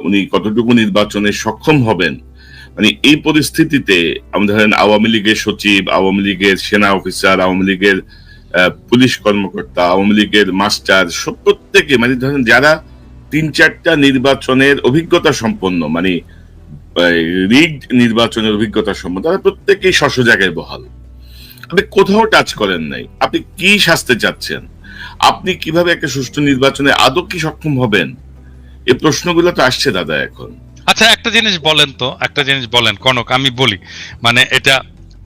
উনি কতটুকু নির্বাচনে সক্ষম হবেন, মানে এই পরিস্থিতিতে আমরা ধরেন আওয়ামী লীগের সচিব, আওয়ামী লীগের সেনা অফিসার, আওয়ামী লীগের পুলিশ কর্মকর্তা, আওয়ামী লীগের মাস্টার, প্রত্যেকে মানে ধরেন যারা 3-4টা নির্বাচনের অভিজ্ঞতা সম্পন্ন, মানে রিগড নির্বাচনের অভিজ্ঞতা সম্পন্ন, তারা প্রত্যেকেই স্ব জায়গায় বহাল। আপনি কোথাও টাচ করেন নাই। আপনি কি শাস্তে চাচ্ছেন? আপনি কিভাবে একটা সুষ্ঠু নির্বাচনে আদৌ কি সক্ষম হবেন? এই প্রশ্নগুলো তো আসছে দাদা এখন। আচ্ছা, একটা জিনিস বলেন কনক, আমি বলি, মানে এটা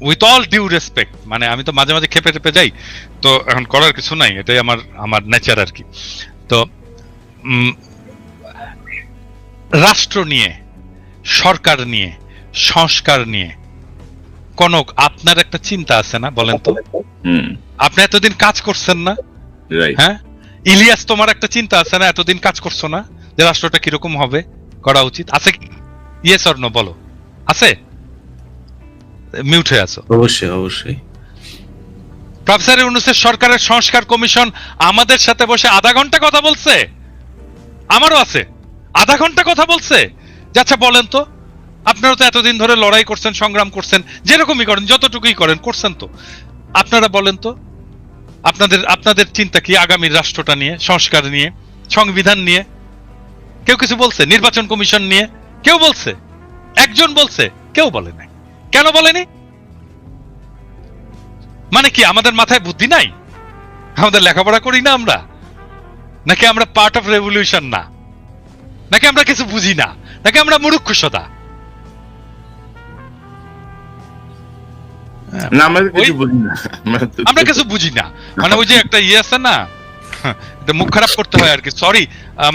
উইথ অল ডিউ রেসপেক্ট, মানে আমি তো মাঝে মাঝে খেপে টেপে যাই, তো এখন করার কিছু নাই, এটাই আমার নেচার আর কি। তো রাষ্ট্র নিয়ে, সরকার নিয়ে, সংস্কার নিয়ে কনক আপনার একটা চিন্তা আছে না, বলেন তো? আপনি এতদিন কাজ করছেন না? হ্যাঁ ইলিয়াস, তোমার একটা চিন্তা আছে না? এতদিন কাজ করছো না যে রাষ্ট্রটা কিরকম হবে, করা উচিত আছে? ইয়েস অর নো বলো, আছে? মিউট হয়ে আছো। অবশ্যই। প্রফেসর ইউনূসের সরকারের সংস্কার কমিশন আমাদের সাথে বসে আধা ঘন্টা কথা বলছে, আমারও আছে, আধা ঘন্টা কথা বলছে। আচ্ছা বলেন তো, আপনারা তো এতদিন ধরে লড়াই করছেন, সংগ্রাম করছেন, যেরকমই করেন, যতটুকুই করেন, করছেন তো। আপনারা বলেন তো, আপনাদের চিন্তা কি আগামী রাষ্ট্রটা নিয়ে, সংস্কার নিয়ে, সংবিধান নিয়ে? কেউ কিছু বলছে? নির্বাচন কমিশন নিয়ে কেউ বলছে? একজন বলছে? কেউ বলে নাই। কেন বলেনি? মানে কি আমাদের মাথায় বুদ্ধি নাই? আমাদের লেখাপড়া করি না আমরা? নাকি আমরা পার্ট অফ রেভলিউশন না? নাকি আমরা কিছু বুঝি না? নাকি আমরা মূর্খতা? আমরা কিছু বুঝি না, মানে ওই যে একটা ইয়ে আছে না, মুখ খারাপ করতে হয় আর কি। সরি,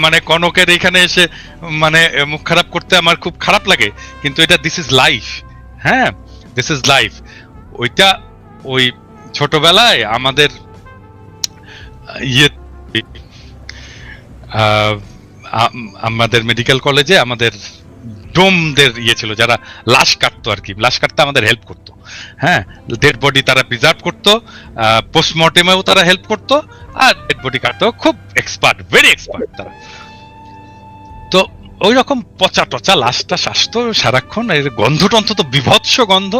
মানে কনকের এখানে এসে মানে মুখ খারাপ করতে আমার খুব খারাপ লাগে, কিন্তু এটা দিস ইজ লাইফ। হ্যাঁ, দিস ইজ লাইফ। ওইটা ওই ছোটবেলায় আমাদের ইয়ে, আমাদের মেডিকেল কলেজে আমাদের ডোমদের ইয়ে ছিল, যারা লাশ কাটতো আর কি, লাশ কাটতে আমাদের হেল্প করতো। হ্যাঁ, ডেড বডি তারা প্রিজার্ভ করতো, পোস্টমর্টেমেও তারা হেল্প করতো, আর ডেড বডি কাটতো, খুব এক্সপার্ট, ভেরি এক্সপার্ট তারা। তো ওই রকম পচা টচা লাশটা আসতো সারাক্ষণ, এর গন্ধ টন্ধ তো বিভৎস গন্ধ।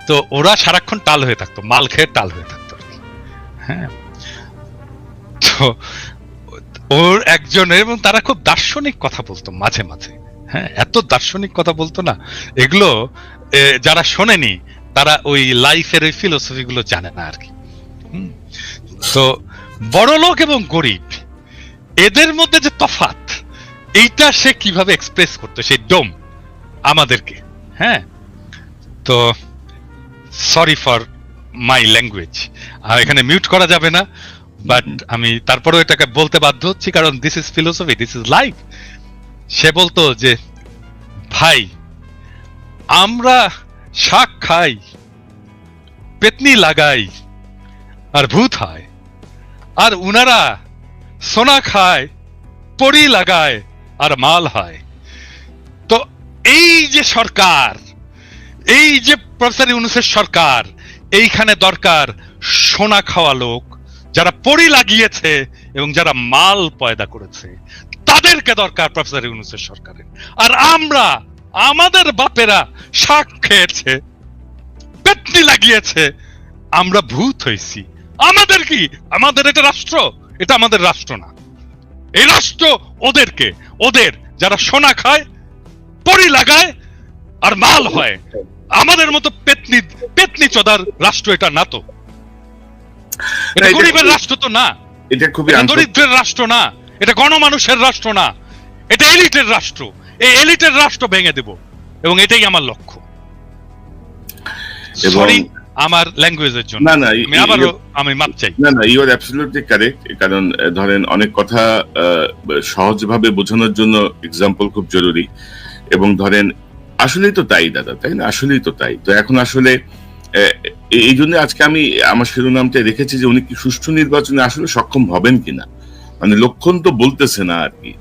তো ওরা সারাক্ষণ টাল হয়ে থাকতো, মাল খেয়ে টাল হয়ে থাকতো আর কি। হ্যাঁ, তো ওর একজনের, এবং তারা খুব দার্শনিক কথা বলতো মাঝে মাঝে। হ্যাঁ, এত দার্শনিক কথা বলতো না, এগুলো যারা শোনেনি তারা ওই লাইফের ওই ফিলোসফি গুলো জানে না আর কি। তো বড় লোক এবং গরিব, এদের মধ্যে যে তফাৎ, এইটা সে কিভাবে এক্সপ্রেস করতো সেই ডোম আমাদেরকে। হ্যাঁ, তো সরি ফর মাই ল্যাঙ্গুয়েজ, এখানে মিউট করা যাবে না, বাট আমি তারপরেও এটাকে বলতে বাধ্য হচ্ছি, কারণ this is philosophy, this is life. সে বলতো যে ভাই, আমরা শাক খাই, পেতনি লাগাই, আর ভূত হয়, আর উনারা সোনা খায়, পরি লাগায়, আর মাল হয়। তো এই যে সরকার, এই যে প্রফেসর ইউনূসের সরকার, এইখানে দরকার সোনা খাওয়া লোক, যারা পরি লাগিয়েছে এবং যারা মাল পয়দা করেছে, তাদেরকে দরকার প্রফেসর ইউনূসের সরকারের। আর আমরা, আমাদের বাপেরা শাক খেয়েছে, পেতনি লাগিয়েছে, আমরা ভূত হয়েছি। আমাদের কি? আমাদের এটা রাষ্ট্র? এটা আমাদের রাষ্ট্র না। এই রাষ্ট্র ওদেরকে, ওদের যারা সোনা খায়, পরি লাগায়, আর মাল হয়। আমাদের মতো পেতনি চোদার রাষ্ট্র এটা না। তো এটা গরিবের রাষ্ট্র তো না, এটা খুবই দরিদ্রের রাষ্ট্র না, এটা গণমানুষের রাষ্ট্র না, এটা এলিটের রাষ্ট্র। এই এলিটের রাষ্ট্র ভেঙে দেব, এবং এটাই আমার লক্ষ্য। সরি আমার ল্যাঙ্গুয়েজের জন্য, আমি মাপ চাই। না, ইউ আর অ্যাবসলিউটলি কারেক্ট। কারণ ধরেন অনেক কথা সহজভাবে বোঝানোর জন্য এক্সাম্পল খুব জরুরি, এবং ধরেন আসলেই তো তাই দাদা, তাই না? আসলেই তো তাই। তো এখন আসলে এই জন্য আজকে আমি আমার শিরোনামটা রেখেছি যে উনি কি সুষ্ঠু নির্বাচনে আসলে সক্ষম হবেন কিনা। মানে লক্ষণ তো বলতেছে না আর কি।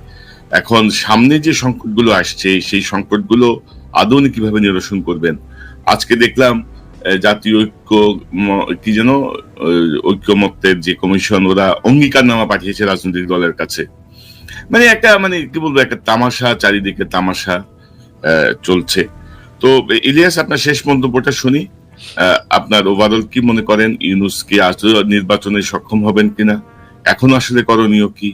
এখন সামনে যে সংকটগুলো আসছে, সেই সংকটগুলো আদৌ উনি কিভাবে নিরসন করবেন। আজকে দেখলাম জাতীয় ঐক্য, কি যেন ঐক্যমত্যের যে কমিশন, ওরা অঙ্গীকারনামা পাঠিয়েছে রাজনৈতিক দলের কাছে। মানে একটা মানে কি বলবো, একটা তামাশা, চারিদিকে তামাশা চলছে। তো ইলিয়াস, আপনার শেষ মন্তব্যটা শুনি। আপনার ওভারঅল কি মনে করেন, ইউনূস কি আসলে নির্বাচনে সক্ষম হবেন কিনা, এখন আসলে করণীয় কি?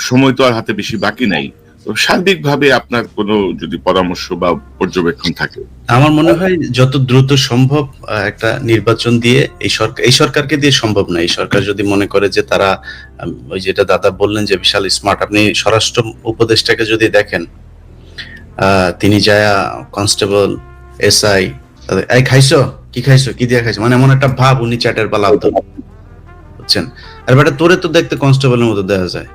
সময় তো আর হাতে বেশি বাকি নাই। তো সার্বিকভাবে আপনার কোনো যদি পরামর্শ বা পর্যবেক্ষণ থাকে। আমার মনে হয় যত দ্রুত সম্ভব একটা নির্বাচন দিয়ে, এই সরকারকে দিয়ে সম্ভব না। এই সরকার যদি মনে করে যে তারা ওই যেটা দাদা বললেন যে বিশাল স্মার্ট, আপনি স্বরাষ্ট্র উপদেষ্টাকে যদি দেখেন, তিনি যায়া কনস্টেবল, এসআই, এই খাইছো কি, খাইছো কি দিয়ে খাইছো, মানে এমন একটা ভাব, উনি চ্যাটের পালা বুঝছেন। আর বেটা তোরে তো দেখতে কনস্টেবলের মতো দেখা যায়,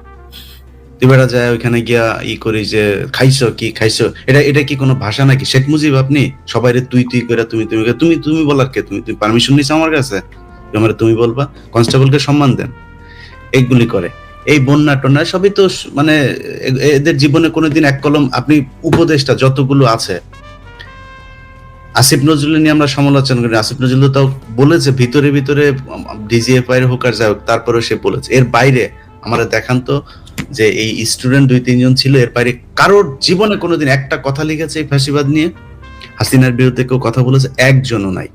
তুই বেটা যায় ওইখানে গিয়া করি যে খাইছো কি, খাইছো, এটা কি কোনো ভাষা নাকি? শেখ মুজিব আপনি সবাইরে তুই তুই করে, তুমি বলার কে? তুমি পারমিশন নিছো আমার কাছে, আমার তুমি বলবা? কনস্টেবলকে সম্মান দেন। এইগুলি করে এই বন্যা টন্যা সবই তো মানে এদের জীবনে কোনোদিন এক কলম। আপনি উপদেষ্টা যতগুলো আছে, আসিফ নজরুল নিয়ে আমরা সমালোচনা করি, আসিফ নজরুল তাও বলেছে ভিতরে ভিতরে ডিজিএফআই এর হোক আর যাই হোক, তারপরেও সে বলেছে। এর বাইরে আমরা দেখান তো যে এই স্টুডেন্ট 2-3 জন ছিল, এর বাইরে কারোর জীবনে কোনোদিন একটা কথা লিখেছে এই ফ্যাসিবাদ নিয়ে? হাসিনার বিরুদ্ধে কেউ কথা বলেছে? একজনও নাই।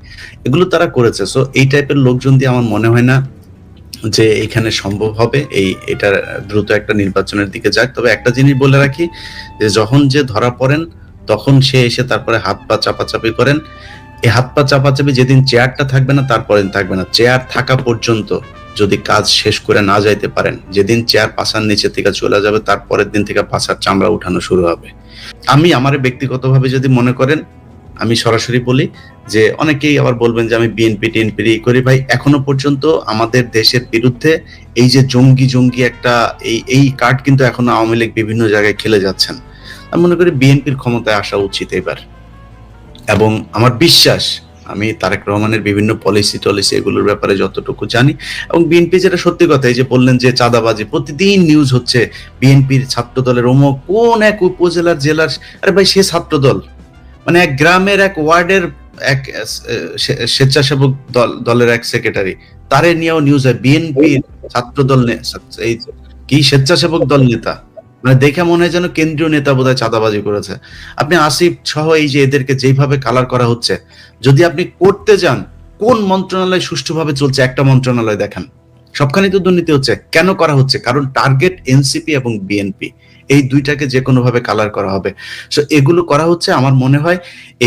এগুলো তারা করেছে। সো এই টাইপের লোকজন দিয়ে আমার মনে হয় না যে এখানে সম্ভব হবে এটা দ্রুত একটা নির্বাচনের দিকে যাক। তবে একটা জিনিস বলে রাখি, যে যখন যে ধরা পড়েন তখন সে এসে তারপরে হাত পা চাপাচাপি করেন। এই হাত পা চাপাচাপি যেদিন চেয়ারটা থাকবে না তারপরে থাকবে না। চেয়ার থাকা পর্যন্ত যদি কাজ শেষ করে না যাইতে পারেন, যেদিন চেয়ার পাছার নিচে থেকে চলে যাবে তারপরের দিন থেকে পাছার চামড়া উঠানো শুরু হবে। আমি আমার ব্যক্তিগতভাবে যদি মনে করেন, আমি সরাসরি বলি যে অনেকেই আবার বলবেন যে আমি বিএনপি টিএনপি করি। ভাই, এখনো পর্যন্ত আমাদের দেশের বিরুদ্ধে এই যে জঙ্গি একটা এই কার্ড কিন্তু এখনো আওয়ামী লীগ বিভিন্ন জায়গায় খেলে যাচ্ছেন। আমি মনে করি বিএনপির ক্ষমতায় আসা উচিত এবার। এবং আমার বিশ্বাস, আমি তারেক রহমানের বিভিন্ন পলিসি এগুলোর ব্যাপারে যতটুকু জানি, এবং বিএনপি যেটা সত্যি কথা, এই যে বললেন যে চাঁদাবাজি, প্রতিদিন নিউজ হচ্ছে বিএনপির ছাত্র দলের অমুক কোন এক উপজেলার জেলার, আরে ভাই সে ছাত্র দল, মানে এক গ্রামের এক ওয়ার্ডের এক স্বেচ্ছাসেবক দলের এক সেক্রেটারি, তারে নিয়েও নিউজ হয় বিএনপির ছাত্র দল এই কি স্বেচ্ছাসেবক দল নেতা, মানে দেখে মনে হয় যেন কেন্দ্রীয় নেতা বোধহয় চাঁদাবাজি করেছে। আপনি আসিফ সহ এই যে এদেরকে যেইভাবে কালার করা হচ্ছে, যদি আপনি করতে যান কোন মন্ত্রণালয় সুষ্ঠুভাবে চলছে, একটা মন্ত্রণালয় দেখান, সবখানে তো দুর্নীতি হচ্ছে। কেন করা হচ্ছে? কারণ টার্গেট এনসিপি এবং বিএনপি, এই দুইটাকে যে কোনো ভাবে কালার করা হবে। সো এগুলো করা হচ্ছে। আমার মনে হয়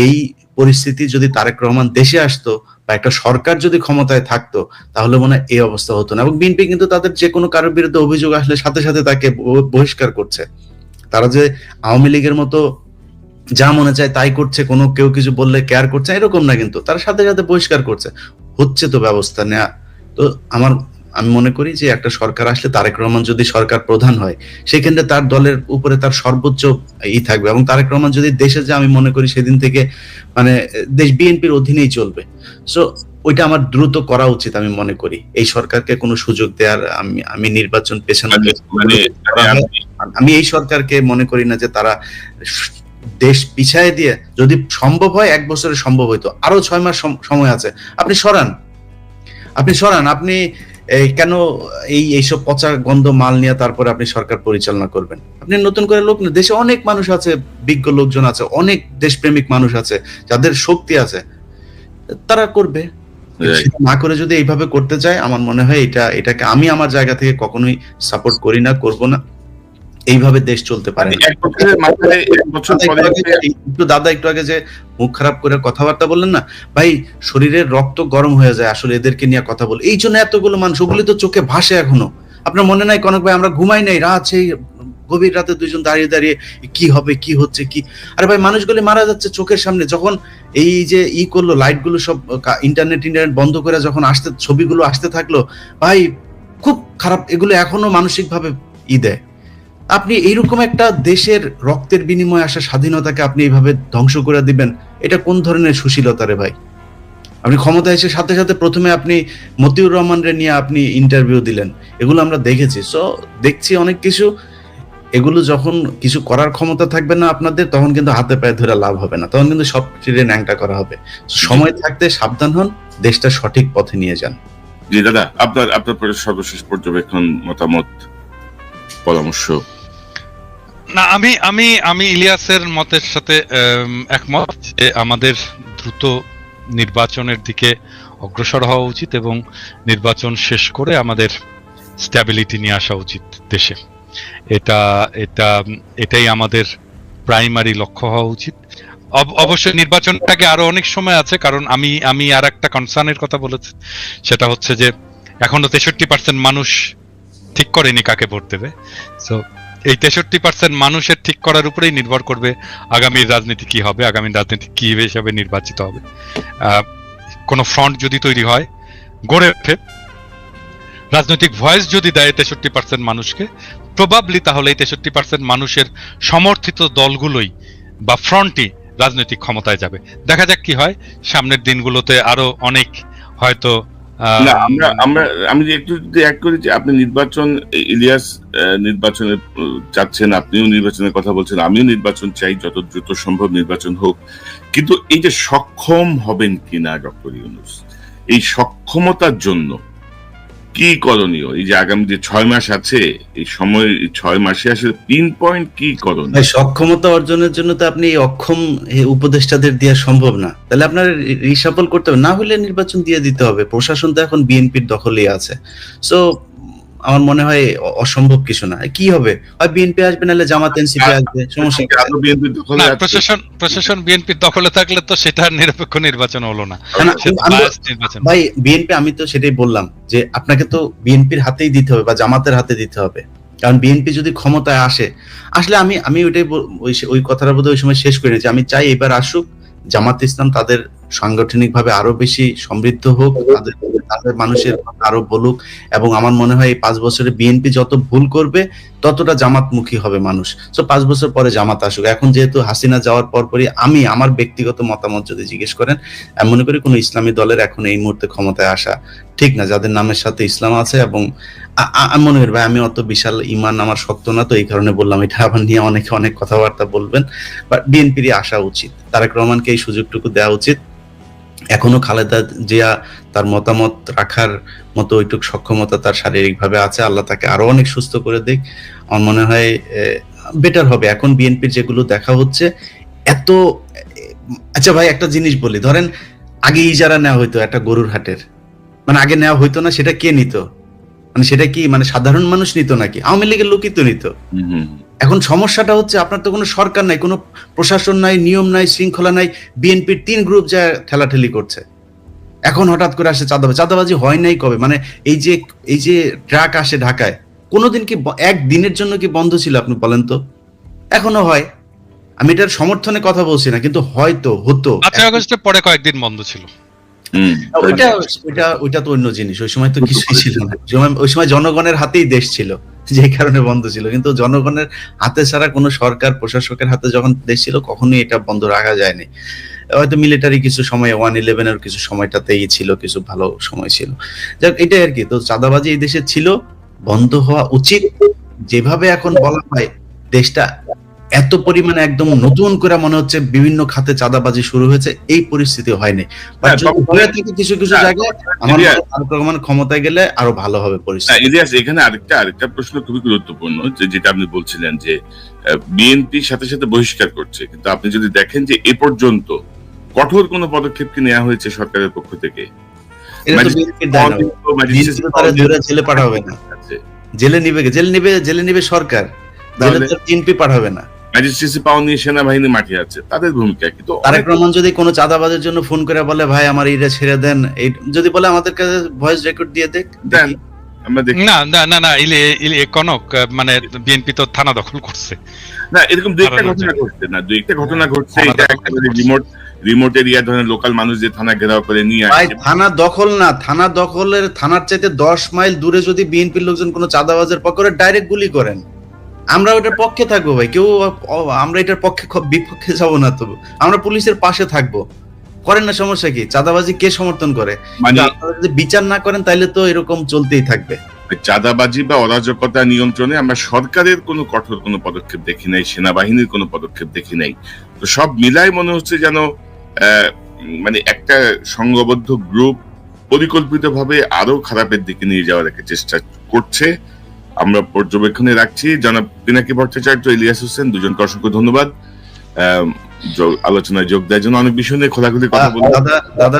এই পরিস্থিতি যদি তারেক রহমান দেশে আসতো বা একটা সরকার যদি ক্ষমতায় থাকতো, তাহলে মনে হয় এই অবস্থা হতো না। এবং বিএনপি কিন্তু তাদের যে কোনো কারোর বিরুদ্ধে অভিযোগ আসলে সাথে সাথে তাকে বহিষ্কার করছে। তারা যে আওয়ামী লীগের মতো যা মনে চায় তাই করছে, কোনো কেউ কিছু বললে কেয়ার করছে এরকম না, কিন্তু তারা সাথে সাথে বহিষ্কার করছে। হচ্ছে তো ব্যবস্থা নেওয়া। তো আমি মনে করি যে একটা সরকার আসলে, তারেক রহমান যদি সরকার প্রধান হয়, সেক্ষেত্রে তার দলের উপরে তার সর্বোচ্চ থাকবে। এবং তারেক রহমান যদি দেশে যায়, আমি মনে করি সেদিন থেকে মানে দেশ বিএনপির অধীনেই চলবে। সো ওইটা আমার দ্রুত করা উচিত। আমি মনে করি এই সরকারকে কোনো সুযোগ দেওয়ার, আমি নির্বাচন পেছনে আমি এই সরকারকে মনে করি না যে তারা দেশ পিছায় দিয়ে, যদি সম্ভব হয় 1 বছরে সম্ভব হইতো, আরো 6 মাস সময় আছে, আপনি সরান। আপনি কেন এইসব পচা গন্ধ মাল নিয়ে তারপরে আপনি সরকার পরিচালনা করবেন? আপনি নতুন করে লোক, দেশে অনেক মানুষ আছে, বিজ্ঞ লোকজন আছে, অনেক দেশপ্রেমিক মানুষ আছে, যাদের শক্তি আছে, তারা করবে। না করে যদি এইভাবে করতে চায়, আমার মনে হয় এটাকে আমি আমার জায়গা থেকে কখনোই সাপোর্ট করি না, করব না। এইভাবে দেশ চলতে পারে। দাদা একটু আগে যে মুখ খারাপ করে কথাবার্তা বললেন না ভাই, শরীরের রক্ত গরম হয়ে যায় আসলে এদেরকে নিয়ে কথা বলে। এই জন্য এতগুলো মানুষ, ওগুলি তো চোখে ভাসে এখনো। আপনার মনে নাই কনক ভাই, আমরা ঘুমাই নাই রাত, সেই গভীর রাতে দুইজন দাঁড়িয়ে দাঁড়িয়ে কি হবে, কি হচ্ছে, কি, আরে ভাই মানুষগুলি মারা যাচ্ছে চোখের সামনে। যখন এই যে করলো, লাইট গুলো সব ইন্টারনেট বন্ধ করে যখন ছবিগুলো আসতে থাকলো, ভাই খুব খারাপ। এগুলো এখনো মানসিক ভাবে দেয়। আপনি এইরকম একটা দেশের রক্তের বিনিময়ে আসা স্বাধীনতাকে আপনি এইভাবে ধ্বংস করে দিবেন, এটা কোন ধরনের সুশীলতা রে ভাই? আপনি ক্ষমতায় এসে সাথে সাথে প্রথমে আপনি মতিউর রহমানরে নিয়ে আপনি ইন্টারভিউ দিলেন, এগুলো আমরা দেখেছি। সো দেখছি অনেক কিছু, এগুলো যখন কিছু করার ক্ষমতা থাকবে না আপনাদের, তখন কিন্তু হাতে পায়ে ধরে লাভ হবে না, তখন কিন্তু সব চিরে ন্যাংটা করা হবে। সময় থাকতে সাবধান হন, দেশটা সঠিক পথে নিয়ে যান। জি দাদা, আপনার সর্বশেষ পর্যবেক্ষণ, মতামত, পরামর্শ। না, আমি আমি আমি ইলিয়াসের মতের সাথে একমত যে আমাদের দ্রুত নির্বাচনের দিকে অগ্রসর হওয়া উচিত এবং নির্বাচন শেষ করে আমাদের স্ট্যাবিলিটি নিয়ে আসা উচিত দেশে। এটা এটা এটাই আমাদের প্রাইমারি লক্ষ্য হওয়া উচিত। অবশ্যই নির্বাচনটাকে আরো অনেক সময় আছে, কারণ আমি আর একটা কনসার্নের কথা বলেছি, সেটা হচ্ছে যে এখনো 63% মানুষ ঠিক করেনি কাকে ভোট দেবে। সো এই 63% মানুষের ঠিক করার উপরেই নির্ভর করবে আগামীর রাজনীতি কি হবে, আগামী রাজনীতি কি হিসেবে নির্বাচিত হবে। কোন ফ্রন্ট যদি তৈরি হয়, গড়ে ওঠে, রাজনৈতিক ভয়েস যদি দেয় 63% মানুষকে, প্রবাবলি তাহলে এই 63% মানুষের সমর্থিত দলগুলোই বা ফ্রন্টই রাজনৈতিক ক্ষমতায় যাবে। দেখা যাক কি হয় সামনের দিনগুলোতে, আরো অনেক হয়তো না, আমি একটু যদি অ্যাড করি যে আপনি নির্বাচন, ইলিয়াস নির্বাচনে চাচ্ছেন, আপনিও নির্বাচনের কথা বলছেন, আমিও নির্বাচন চাই, যত দ্রুত সম্ভব নির্বাচন হোক, কিন্তু এই যে সক্ষম হবেন কিনা ডক্টর ইউনূস, এই সক্ষমতার জন্য কি করণীয়? এই যে আগামী যে 6 মাস আছে, এই সময় 6 মাসে আসলে পিন পয়েন্ট কি করণীয়? সক্ষমতা অর্জনের জন্য তো আপনি এই অক্ষম উপদেষ্টাদের দেওয়া সম্ভব না, তাহলে আপনার রিসাফল করতে হবে, না হলে নির্বাচন দিয়ে দিতে হবে। প্রশাসন তো এখন বিএনপির দখলেই আছে। সো আমার মনে হয় অসম্ভব কিছু না। কি হবে, হয় বিএনপি আসবে, নাহলে জামাত এনসিপি আসবে, সমস্যা কি? আদৌ বিএনপির দখলে না, আছে? প্রশাসন বিএনপির দখলে থাকলে তো সেটা নিরপেক্ষ নির্বাচন হলো না, না, সেটা biased নির্বাচন। ভাই বিএনপি, আমি তো সেটাই বললাম যে আপনাকে তো বিএনপির হাতেই দিতে হবে বা জামাতের হাতে দিতে হবে, কারণ বিএনপি যদি ক্ষমতায় আসলে আমি ওইটাই ওই কথাটা বোধহয় ওই সময় শেষ করে নিয়েছি। আমি চাই এবার আসুক জামাত ইসলাম, তাদের সাংগঠনিকভাবে আরো বেশি সমৃদ্ধ হোক, তাদের মানুষের কথা আরো বলুক, এবং আমার মনে হয় এই 5 বছরে বিএনপি যত ভুল করবে ততটা জামাতমুখী হবে মানুষ। তো 5 বছর পরে জামাত আসুক। এখন যেহেতু হাসিনা যাওয়ার পরই আমার ব্যক্তিগত মতামত যদি জিজ্ঞেস করেন, আমি মনে করি কোনো ইসলামী দলের এখন এই মুহূর্তে ক্ষমতায় আসা ঠিক না, যাদের নামের সাথে ইসলাম আছে। এবং আমি মনে করি ভাই, আমি অত বিশাল ইমান আমার শক্ত না, তো এই কারণে বললাম, এটা আবার নিয়ে অনেকে অনেক কথাবার্তা বলবেন, বাট বিএনপিরই আসা উচিত, তারেক রহমানকে এই সুযোগটুকু দেওয়া উচিত। এখনো খালেদা জিয়া তার মতামত রাখার মতো ওইটুক সক্ষমতা তার শারীরিকভাবে আছে, আল্লাহ তাকে আরো অনেক সুস্থ করে দিক। আমার মনে হয় বেটার হবে। এখন বিএনপির যেগুলো দেখা হচ্ছে এত, আচ্ছা ভাই একটা জিনিস বলি, ধরেন আগে ইজারা নেওয়া হইতো একটা গরুর হাটের, মানে আগে নেওয়া হইতো না, সেটা কে নিত? মানে সেটা কি মানে সাধারণ মানুষ নিত নাকি আওয়ামী লীগের লোকই তো নিত? এখন সমস্যাটা হচ্ছে আপনার তো কোনো সরকার নাই, কোনো প্রশাসন নাই, নিয়ম নাই, শৃঙ্খলা নাই, বিএনপির 3 গ্রুপ যা ঠেলাঠেলি করছে। এখন হঠাৎ করে আসে চাঁদাবাজি হয় নাই কবে? মানে এই যে ট্রাক আসে ঢাকায়, কোনোদিন কি একদিনের জন্য কি বন্ধ ছিল আপনি বলেন তো? এখনো হয়। আমি এটার সমর্থনে কথা বলছি না, কিন্তু হয়তো হতো। 5 আগস্টের পরে কয়েকদিন বন্ধ ছিল। ওইটা তো অন্য জিনিস, ওই সময় তো কিছুই ছিল না। ওই সময় জনগণের হাতেই দেশ ছিল, যে কারণে বন্ধ ছিল। কিন্তু জনগণের হাতে ছাড়া কোনো সরকার প্রশাসকের হাতে যখন দেশ ছিল, কখনোই এটা বন্ধ রাখা যায়নি। হয়তো মিলিটারি কিছু সময় 1/11 এর কিছু সময়টাতেই ছিল, কিছু ভালো সময় ছিল। যাক, এটাই আর কি। তো চাঁদাবাজি এই দেশে ছিল, বন্ধ হওয়া উচিত। যেভাবে এখন বলা হয় দেশটা এত পরিমাণে একদম নতুন করে মনে হচ্ছে বিভিন্ন খাতে চাঁদাবাজি শুরু হয়েছে, এই পরিস্থিতি হয়নি। কিছু কিছু জায়গায় আমার তারেক রহমান ক্ষমতায় গেলে আরো ভালো হবে পরিস্থিতি। ইলিয়াস, এখানে আরেকটা প্রশ্ন খুবই গুরুত্বপূর্ণ, যেটা আপনি বলছিলেন যে বিএনপির সাথে সাথে বহিষ্কার করছে, কিন্তু আপনি যদি দেখেন যে এ পর্যন্ত কঠোর কোনো পদক্ষেপ কি নেওয়া হয়েছে সরকারের পক্ষ থেকে? জেলে পাঠাবে না, জেলে নিবে সরকার, বিএনপি পাঠাবে না। ম্যাজিস্ট্রেসি পাওয়ার নিয়ে সেনাবাহিনী মাঠে আছে, তাদের ভূমিকা কিন্তু। তারেক রহমান যদি কোনো চাঁদাবাজের জন্য ফোন করে বলে ভাই আমার এইটা ছেড়ে দেন, যদি বলে আমাদের কাছে ভয়েস রেকর্ড দিয়ে দেন, আমরা দেখি। না কনক, মানে বিএনপি তো থানা দখল করছে না, এরকম দুই একটা ঘটনা ঘটছে। এটা একেবারে রিমোট এরিয়া, ধরেন লোকাল মানুষ যে থানা ঘেরাও করে নিয়ে আসে। থানা দখল না, থানা দখলের থানার চাইতে 10 মাইল দূরে যদি বিএনপির লোকজন কোনো চাঁদাবাজের পক্ষে ডাইরেক্ট গুলি করেন, আমরা ওটার পক্ষে থাকবো ভাই। আমরা এটার পক্ষে বিপক্ষে যাবো না, তো আমরা পুলিশের পাশে থাকবো। করেন না, সমস্যা কি? চাঁদাবাজি কে সমর্থন করে? মানে যদি বিচার না করেন তাহলে তো এরকম চলতেই থাকবে। চাঁদাবাজি বা অরাজকতা নিয়ন্ত্রণে আমরা সরকারের কোনো কঠোর কোনো পদক্ষেপ দেখি নাই, সেনাবাহিনীর কোনো পদক্ষেপ দেখি নাই। তো সব মিলাই মনে হচ্ছে যেন মানে একটা সংঘবদ্ধ গ্রুপ পরিকল্পিতভাবে আরো খারাপের দিকে নিয়ে যাওয়ার একটা চেষ্টা করছে। আমরা পর্যবেক্ষণে রাখছি। জনাব পিনাকি ভট্টাচার্য, ইলিয়াস হোসেন, দুজনকে অসংখ্য ধন্যবাদ আলোচনায় যোগ দেওয়ার জন্য। অনেক বিষয় নিয়ে খোলাখুলি কথা বলবো। দাদা